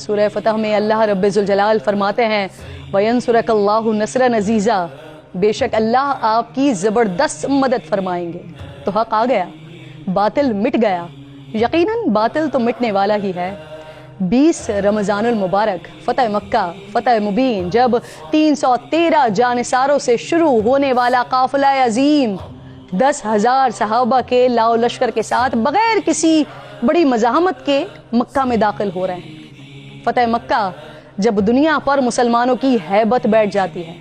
سورہ فتح میں اللہ رب ذوالجلال فرماتے ہیں وَيَنْصُرَكَ اللَّهُ نَصْرًا عَزِيزًا، بے شک اللہ آپ کی زبردست مدد فرمائیں گے۔ تو حق آ گیا، باطل مٹ گیا، یقیناً باطل تو مٹنے والا ہی ہے۔ 20 رمضان المبارک فتح مکہ فتح مبین، جب 313 جانثاروں سے شروع ہونے والا قافلہ عظیم 10,000 صحابہ کے لاؤ لشکر کے ساتھ بغیر کسی بڑی مزاحمت کے مکہ میں داخل ہو رہے ہیں۔ فتح مکہ جب دنیا پر مسلمانوں کی ہیبت بیٹھ جاتی ہے،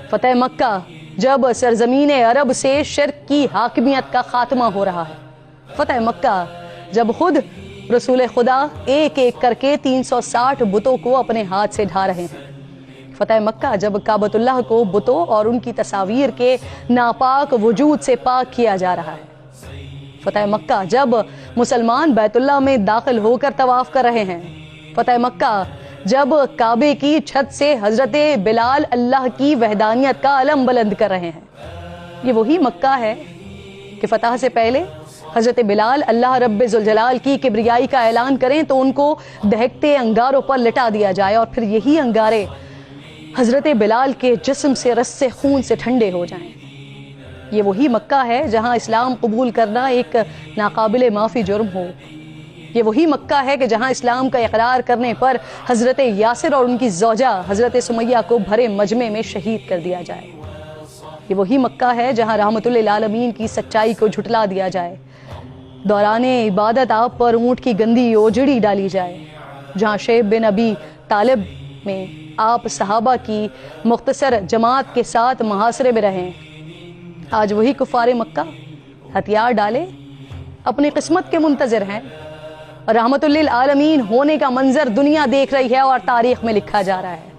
فتح مکہ جب سرزمین عرب سے شرک کی حاکمیت کا خاتمہ ہو رہا ہے، فتح مکہ جب خود رسول خدا ایک ایک کر کے 360 بتوں کو اپنے ہاتھ سے ڈھا رہے ہیں، فتح مکہ جب کعبۃ اللہ کو بتوں اور ان کی تصاویر کے ناپاک وجود سے پاک کیا جا رہا ہے، فتح مکہ جب مسلمان بیت اللہ میں داخل ہو کر طواف کر رہے ہیں، فتح مکہ جب کعبے کی چھت سے حضرت بلال اللہ کی وحدانیت کا علم بلند کر رہے ہیں۔ یہ وہی مکہ ہے کہ فتح سے پہلے حضرت بلال اللہ رب ذوالجلال کی کبریائی کا اعلان کریں تو ان کو دہکتے انگاروں پر لٹا دیا جائے، اور پھر یہی انگارے حضرت بلال کے جسم سے رس سے خون سے ٹھنڈے ہو جائیں۔ یہ وہی مکہ ہے جہاں اسلام قبول کرنا ایک ناقابل معافی جرم ہو۔ یہ وہی مکہ ہے کہ جہاں اسلام کا اقرار کرنے پر حضرت یاسر اور ان کی زوجہ حضرت سمیہ کو بھرے مجمع میں شہید کر دیا جائے۔ یہ وہی مکہ ہے جہاں رحمت للعالمین کی سچائی کو جھٹلا دیا جائے، دوران عبادت آپ پر اونٹ کی گندی اوجڑی ڈالی جائے، جہاں شیب بن ابی طالب میں آپ صحابہ کی مختصر جماعت کے ساتھ محاصرے میں رہیں۔ آج وہی کفار مکہ ہتھیار ڈالے اپنی قسمت کے منتظر ہیں، رحمت للعالمین ہونے کا منظر دنیا دیکھ رہی ہے اور تاریخ میں لکھا جا رہا ہے۔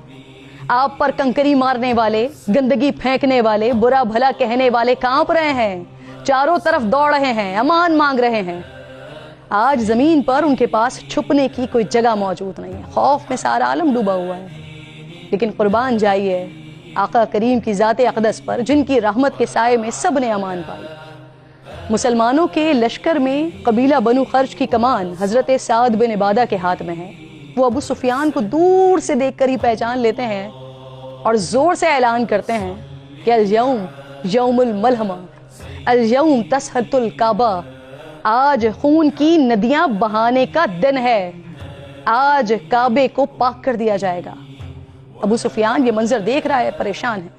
آپ پر کنکری مارنے والے، گندگی پھینکنے والے، برا بھلا کہنے والے کانپ رہے ہیں، چاروں طرف دوڑ رہے ہیں، امان مانگ رہے ہیں۔ آج زمین پر ان کے پاس چھپنے کی کوئی جگہ موجود نہیں ہے، خوف میں سارا عالم ڈوبا ہوا ہے۔ لیکن قربان جائیے آقا کریم کی ذات اقدس پر جن کی رحمت کے سائے میں سب نے امان پائی۔ مسلمانوں کے لشکر میں قبیلہ بنو خرج کی کمان حضرت سعد بن عبادہ کے ہاتھ میں ہے۔ وہ ابو سفیان کو دور سے دیکھ کر ہی پہچان لیتے ہیں اور زور سے اعلان کرتے ہیں کہ الیوم یوم الملحمہ، الیوم تسحت الکعبہ، آج خون کی ندیاں بہانے کا دن ہے، آج کعبے کو پاک کر دیا جائے گا۔ ابو سفیان یہ منظر دیکھ رہا ہے، پریشان ہے۔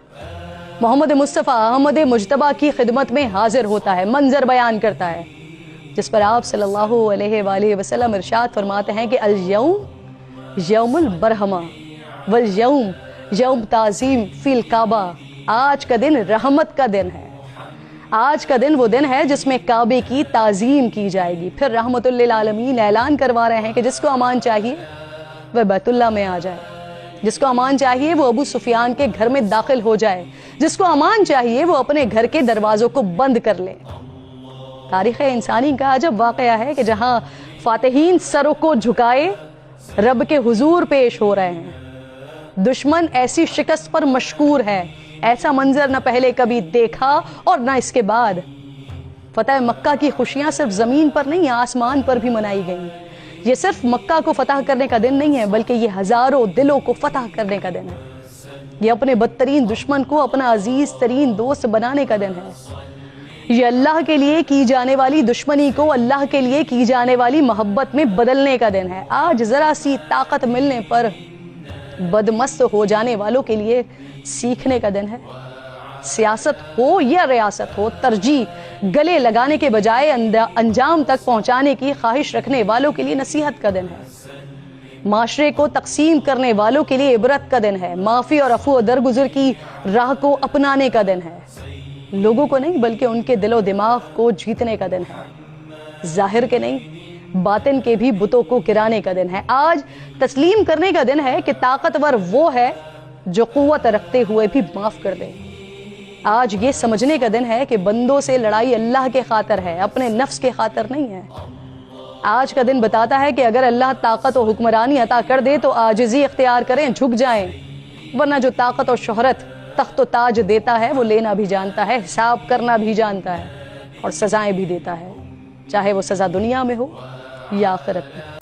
محمد مصطفیٰ احمد مجتبیٰ کی خدمت میں حاضر ہوتا ہے، منظر بیان کرتا ہے، جس پر آپ صلی اللہ علیہ وآلہ وسلم ارشاد فرماتے ہیں کہ الیوم یوم البرہمہ والیوم یوم تعظیم فی الکعبہ، آج کا دن رحمت کا دن ہے، آج کا دن وہ دن ہے جس میں کعبے کی تعظیم کی جائے گی۔ پھر رحمت للعالمین اعلان کروا رہے ہیں کہ جس کو امان چاہیے وہ بیت اللہ میں آ جائے، جس کو امان چاہیے وہ ابو سفیان کے گھر میں داخل ہو جائے، جس کو امان چاہیے وہ اپنے گھر کے دروازوں کو بند کر لے۔ تاریخ انسانی کا عجب واقعہ ہے کہ جہاں فاتحین سروں کو جھکائے رب کے حضور پیش ہو رہے ہیں، دشمن ایسی شکست پر مشکور ہے، ایسا منظر نہ پہلے کبھی دیکھا اور نہ اس کے بعد۔ فتح مکہ کی خوشیاں صرف زمین پر نہیں، آسمان پر بھی منائی گئیں۔ یہ صرف مکہ کو فتح کرنے کا دن نہیں ہے، بلکہ یہ ہزاروں دلوں کو فتح کرنے کا دن ہے۔ یہ اپنے بدترین دشمن کو اپنا عزیز ترین دوست بنانے کا دن ہے۔ یہ اللہ کے لیے کی جانے والی دشمنی کو اللہ کے لیے کی جانے والی محبت میں بدلنے کا دن ہے۔ آج ذرا سی طاقت ملنے پر بدمست ہو جانے والوں کے لیے سیکھنے کا دن ہے۔ سیاست ہو یا ریاست ہو، ترجیح گلے لگانے کے بجائے انجام تک پہنچانے کی خواہش رکھنے والوں کے لیے نصیحت کا دن ہے۔ معاشرے کو تقسیم کرنے والوں کے لیے عبرت کا دن ہے۔ معافی اور عفو و درگزر کی راہ کو اپنانے کا دن ہے۔ لوگوں کو نہیں بلکہ ان کے دل و دماغ کو جیتنے کا دن ہے۔ ظاہر کے نہیں باطن کے بھی بتوں کو گرانے کا دن ہے۔ آج تسلیم کرنے کا دن ہے کہ طاقتور وہ ہے جو قوت رکھتے ہوئے بھی معاف کر دے۔ آج یہ سمجھنے کا دن ہے کہ بندوں سے لڑائی اللہ کے خاطر ہے، اپنے نفس کے خاطر نہیں ہے۔ آج کا دن بتاتا ہے کہ اگر اللہ طاقت و حکمرانی عطا کر دے تو عاجزی اختیار کریں، جھک جائیں، ورنہ جو طاقت اور شہرت تخت و تاج دیتا ہے وہ لینا بھی جانتا ہے، حساب کرنا بھی جانتا ہے اور سزائیں بھی دیتا ہے، چاہے وہ سزا دنیا میں ہو یا آخرت میں۔